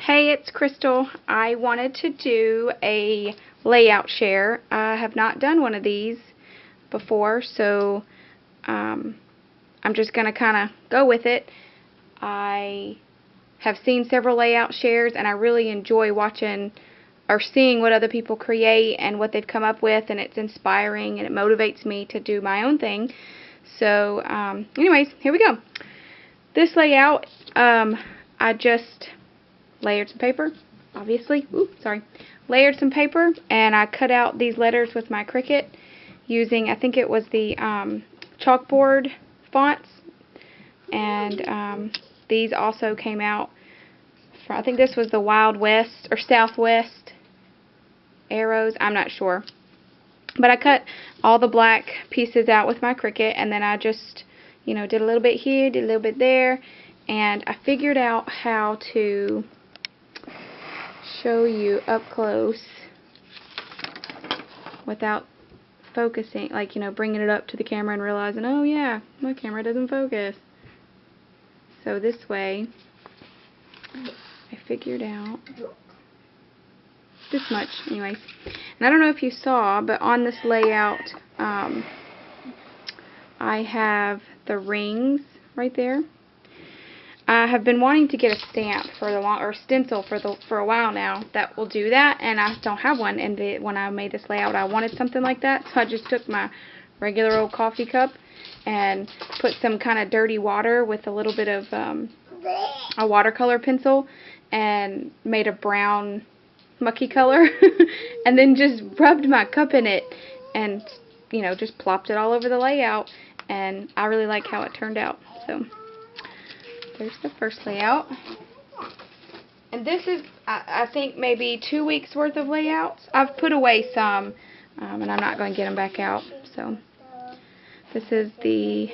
Hey, it's Crystal. I wanted to do a layout share. I have not done one of these before, so I'm just going to kind of go with it. I have seen several layout shares, and I really enjoy watching or seeing what other people create and what they've come up with, and it's inspiring and it motivates me to do my own thing. So anyways, here we go. This layout, I just layered some paper, obviously. Layered some paper, and I cut out these letters with my Cricut using, I think it was the chalkboard fonts, and these also came out from, I think this was the Wild West or Southwest arrows, I'm not sure. But I cut all the black pieces out with my Cricut, and then I just, did a little bit here, did a little bit there, and I figured out how to show you up close without focusing, like, bringing it up to the camera and realizing, oh yeah, my camera doesn't focus. So this way, I figured out this much, anyways. And I don't know if you saw, but on this layout, I have the rings right there. I have been wanting to get a stamp for the or stencil for a while now that will do that, and I don't have one. And when I made this layout, I wanted something like that, so I just took my regular old coffee cup and put some kind of dirty water with a little bit of a watercolor pencil and made a brown mucky color and then just rubbed my cup in it and just plopped it all over the layout, and I really like how it turned out. So there's the first layout, and this is I think maybe 2 weeks worth of layouts. I've put away some and I'm not going to get them back out. So this is the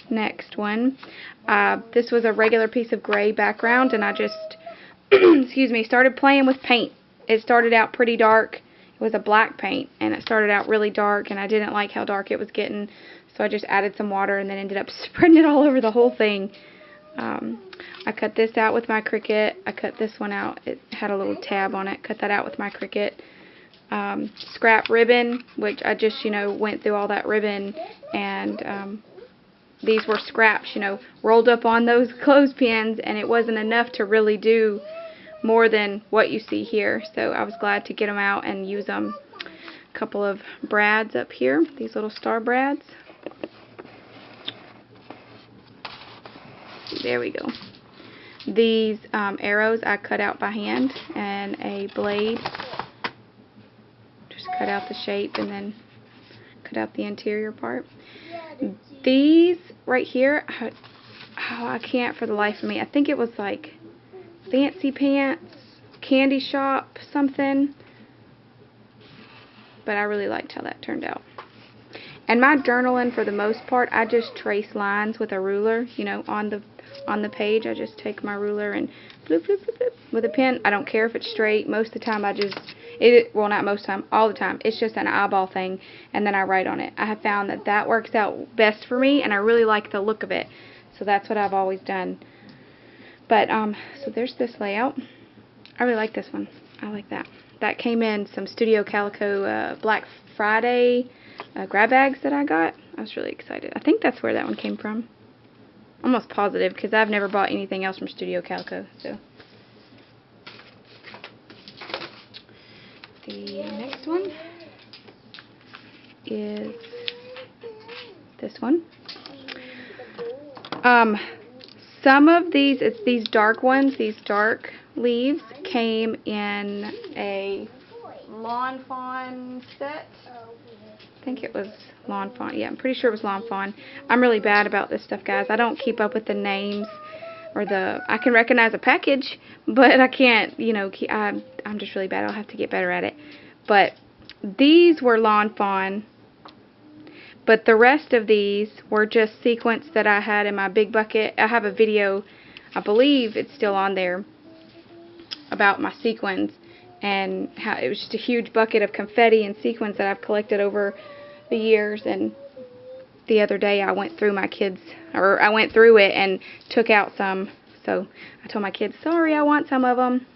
next one. This was a regular piece of gray background, and I just excuse me, started playing with paint. It started out pretty dark. It was a black paint, and it started out really dark, and I didn't like how dark it was getting, so I just added some water and then ended up spreading it all over the whole thing. I cut this out with my Cricut. I cut this one out. It had a little tab on it. Cut that out with my Cricut. Scrap ribbon, which I just, went through all that ribbon, and these were scraps, rolled up on those clothespins, and it wasn't enough to really do more than what you see here. So I was glad to get them out and use them. A couple of brads up here, these little star brads. There we go. These arrows I cut out by hand, and a blade. Just cut out the shape and then cut out the interior part. These right here, I can't for the life of me. I think it was like Fancy Pants, Candy Shop, something. But I really liked how that turned out. And my journaling, for the most part, I just trace lines with a ruler, on the page. I just take my ruler and bloop, bloop, bloop, bloop, with a pen. I don't care if it's straight. Most of the time I just, well, not most of the time, all the time, it's just an eyeball thing, and then I write on it. I have found that that works out best for me, and I really like the look of it. So that's what I've always done. But, so there's this layout. I really like this one. I like that. That came in some Studio Calico Black Friday grab bags that I got. I was really excited. I think that's where that one came from. Almost positive, because I've never bought anything else from Studio Calico. So the next one is this one. Some of these, it's these dark ones, these dark leaves, came in a Lawn Fawn set. I think it was Lawn Fawn. Yeah, I'm pretty sure it was Lawn Fawn. I'm really bad about this stuff, guys. I don't keep up with the names or I can recognize a package, but I can't, I'm just really bad. I'll have to get better at it. But these were Lawn Fawn. But the rest of these were just sequins that I had in my big bucket. I have a video, I believe it's still on there, about my sequins, and how it was just a huge bucket of confetti and sequins that I've collected over the years. And the other day I went through my kids, or I went through it and took out some So I told my kids, sorry, I want some of them.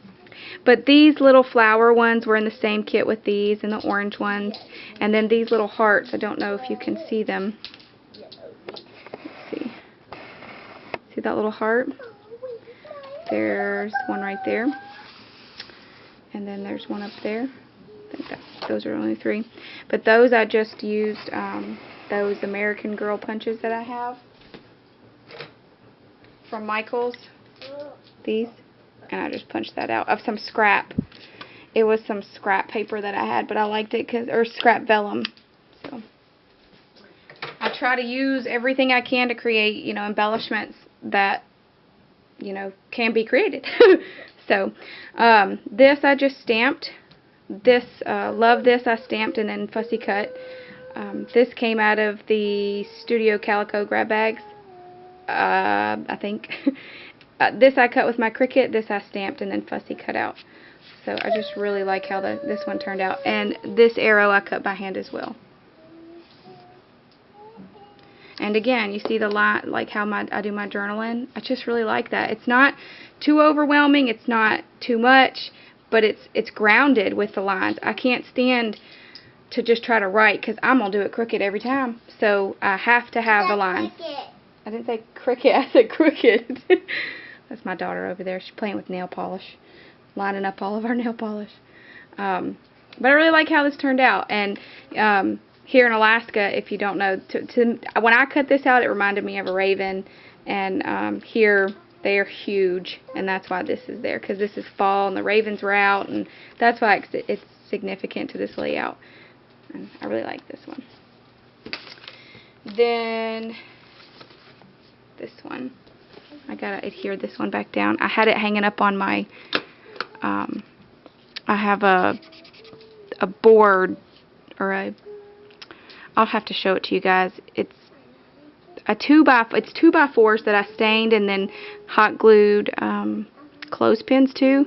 But these little flower ones were in the same kit with these, and the orange ones. And then these little hearts, I don't know if you can see them. Let's see. See that little heart? There's one right there. And then there's one up there. I think those are only 3. But those I just used those American Girl punches that I have from Michaels. These. And I just punched that out of some scrap. It was some scrap paper that I had, but I liked it or scrap vellum. So I try to use everything I can to create, embellishments that, can be created. So this I just stamped. This Love This I stamped and then fussy cut. This came out of the Studio Calico grab bags, I think. This I cut with my Cricut. This I stamped and then fussy cut out. So I just really like how this one turned out. And this arrow I cut by hand as well. And again, you see the line, like how I do my journaling. I just really like that. It's not too overwhelming. It's not too much, but it's grounded with the lines. I can't stand to just try to write because I'm gonna do it crooked every time. So I have to have the lines. I didn't say cricket. I said crooked. That's my daughter over there. She's playing with nail polish, lining up all of our nail polish. But I really like how this turned out. And here in Alaska, if you don't know, when I cut this out, it reminded me of a raven. And here, they are huge. And that's why this is there, because this is fall and the ravens were out. And that's why it's significant to this layout. And I really like this one. Then this one. I gotta adhere this one back down. I had it hanging up on my, I have a board, or I'll have to show it to you guys. It's a 2x4s that I stained and then hot glued clothespins to.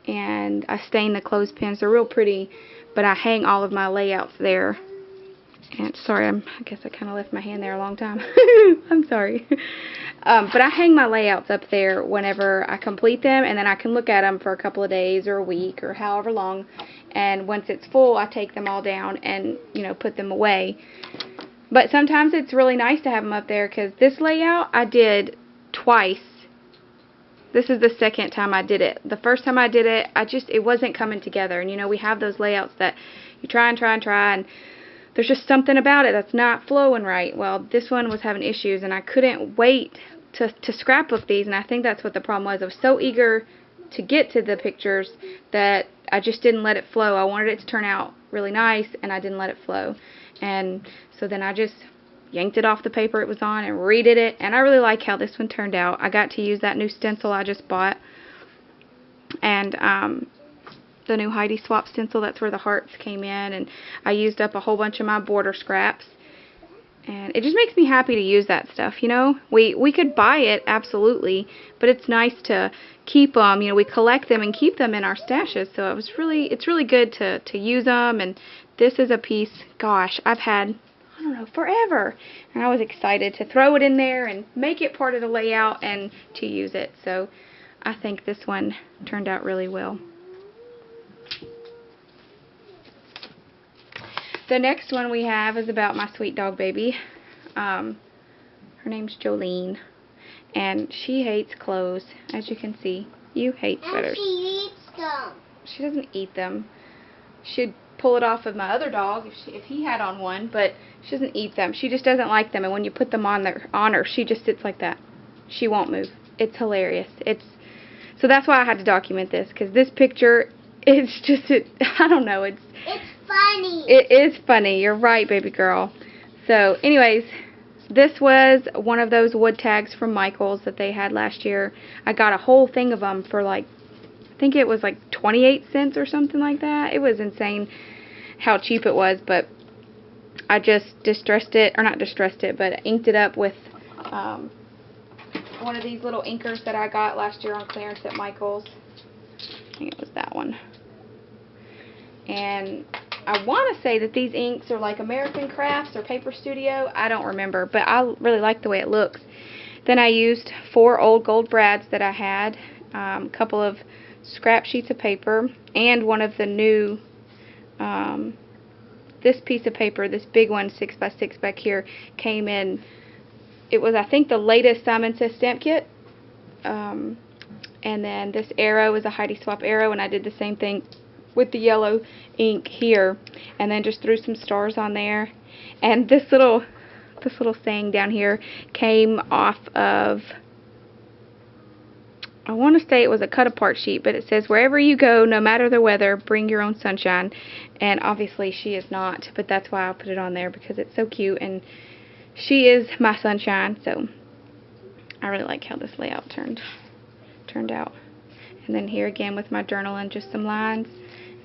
And I stained the clothespins. They're real pretty, but I hang all of my layouts there. And sorry, I guess I kind of left my hand there a long time. I'm sorry. But I hang my layouts up there whenever I complete them, and then I can look at them for a couple of days or a week or however long. And once it's full, I take them all down and, put them away. But sometimes it's really nice to have them up there, because this layout I did twice. This is the second time I did it. The first time I did it, it wasn't coming together. And, we have those layouts that you try and try and try, and there's just something about it that's not flowing right. Well, this one was having issues, and I couldn't wait to scrapbook these, and I think that's what the problem was. I was so eager to get to the pictures that I just didn't let it flow. I wanted it to turn out really nice, and I didn't let it flow. And so then I just yanked it off the paper it was on and redid it, and I really like how this one turned out. I got to use that new stencil I just bought, and the new Heidi Swap stencil. That's where the hearts came in, and I used up a whole bunch of my border scraps, and it just makes me happy to use that stuff. We could buy it, absolutely, but it's nice to keep them. We collect them and keep them in our stashes, so it's really good to use them. And this is a piece, gosh, I've had, I don't know, forever, and I was excited to throw it in there and make it part of the layout and to use it. So I think this one turned out really well. The next one we have is about my sweet dog baby. Her name's Jolene, and she hates clothes, as you can see. You hate sweaters. And she eats them. She doesn't eat them. She'd pull it off of my other dog if he had on one, but she doesn't eat them. She just doesn't like them, and when you put them on her, she just sits like that. She won't move. It's hilarious. So that's why I had to document this, because this picture, it's just, I don't know, it's funny. It is funny. You're right, baby girl. So, anyways, this was one of those wood tags from Michaels that they had last year. I got a whole thing of them for I think it was 28 cents or something like that. It was insane how cheap it was, but I just distressed it, or not distressed it, but inked it up with one of these little inkers that I got last year on clearance at Michaels. I think it was that one. And I want to say that these inks are like American Crafts or Paper Studio. I don't remember, but I really like the way it looks. Then I used 4 old gold brads that I had, a couple of scrap sheets of paper, and one of the new, this piece of paper, this big one, 6x6 back here, came in. It was, I think, the latest Simon Says stamp kit. And then this arrow is a Heidi Swapp arrow, and I did the same thing with the yellow ink here, and then just threw some stars on there. And this little saying down here came off of, I want to say it was a cut apart sheet, but it says, "Wherever you go, no matter the weather, bring your own sunshine." And obviously she is not, but that's why I put it on there, because it's so cute and she is my sunshine. So I really like how this layout turned out. And then here again with my journal and just some lines,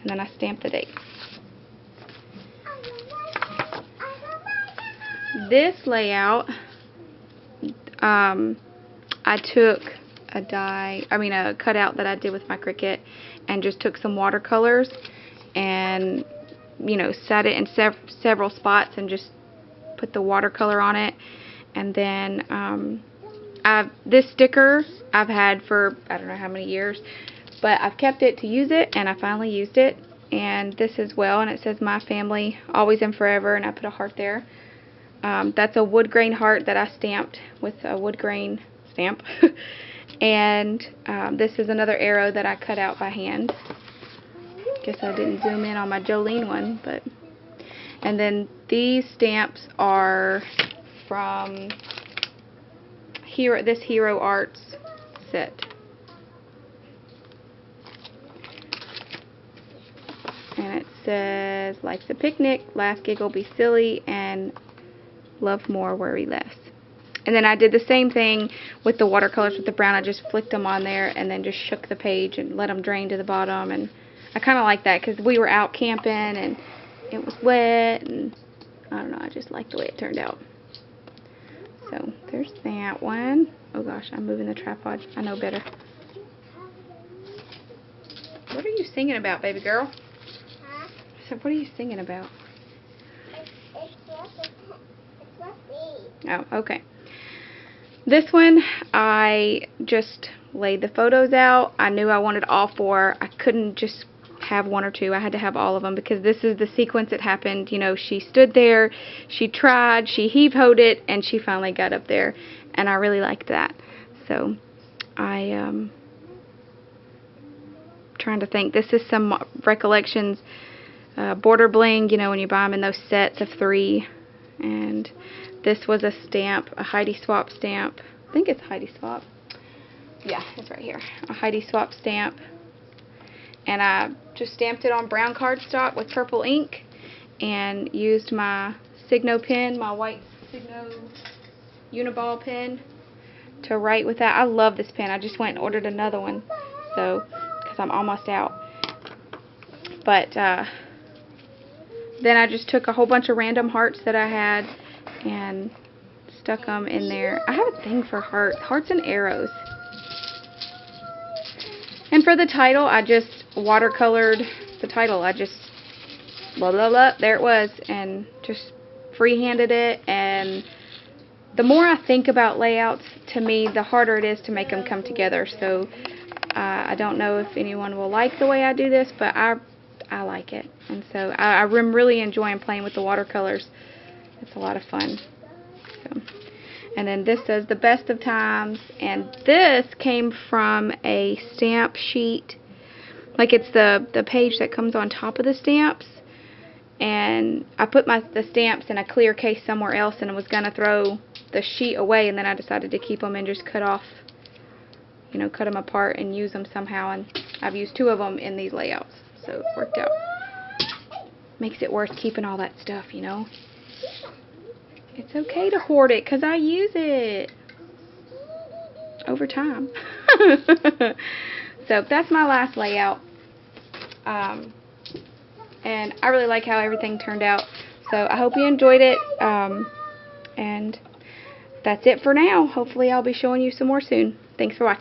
and then I stamped the dates. This layout, I took a cutout that I did with my Cricut, and just took some watercolors and, you know, set it in several spots and just put the watercolor on it. And then this sticker I've had for I don't know how many years, but I've kept it to use it, and I finally used it. And this as well, and it says "My family, always and forever," and I put a heart there. That's a wood grain heart that I stamped with a wood grain stamp. And this is another arrow that I cut out by hand. Guess I didn't zoom in on my Jolene one, but. And then these stamps are from this Hero Arts set. And it says, "Life's a picnic, laugh, giggle, be silly, and love more, worry less." And then I did the same thing with the watercolors with the brown. I just flicked them on there and then just shook the page and let them drain to the bottom. And I kind of like that because we were out camping and it was wet, and I don't know, I just like the way it turned out. So there's that one. Oh gosh, I'm moving the tripod. I know better. What are you singing about, baby girl? Huh? I said, what are you singing about? It's not me. Oh, okay. This one, I just laid the photos out. I knew I wanted all 4. I couldn't just have 1 or 2. I had to have all of them, because this is the sequence that happened. You know, she stood there, she tried, she heave-hoed it, and she finally got up there. And I really liked that. So, trying to think. This is some Recollections border bling, you know, when you buy them in those sets of 3. And this was a stamp, a Heidi Swapp stamp. I think it's Heidi Swapp. Yeah, it's right here. A Heidi Swapp stamp. And I just stamped it on brown cardstock with purple ink and used my Signo pen, my white Signo Uniball pen, to write with that. I love this pen. I just went and ordered another one, so, because I'm almost out. But then I just took a whole bunch of random hearts that I had and stuck them in there. I have a thing for hearts and arrows. And for the title, I just watercolored the title. I just blah blah blah, there it was, and just freehanded it. And the more I think about layouts, to me, the harder it is to make them come together. So I don't know if anyone will like the way I do this, but I like it. And so I'm really enjoying playing with the watercolors. It's a lot of fun. So. And then this says "The Best of Times," and this came from a stamp sheet. Like, it's the page that comes on top of the stamps. And I put the stamps in a clear case somewhere else, and I was going to throw the sheet away, and then I decided to keep them and just cut them apart and use them somehow. And I've used 2 of them in these layouts, so it worked out. Makes it worth keeping all that stuff, you know. It's okay to hoard it, because I use it over time. So that's my last layout. And I really like how everything turned out. So I hope you enjoyed it. And that's it for now. Hopefully I'll be showing you some more soon. Thanks for watching.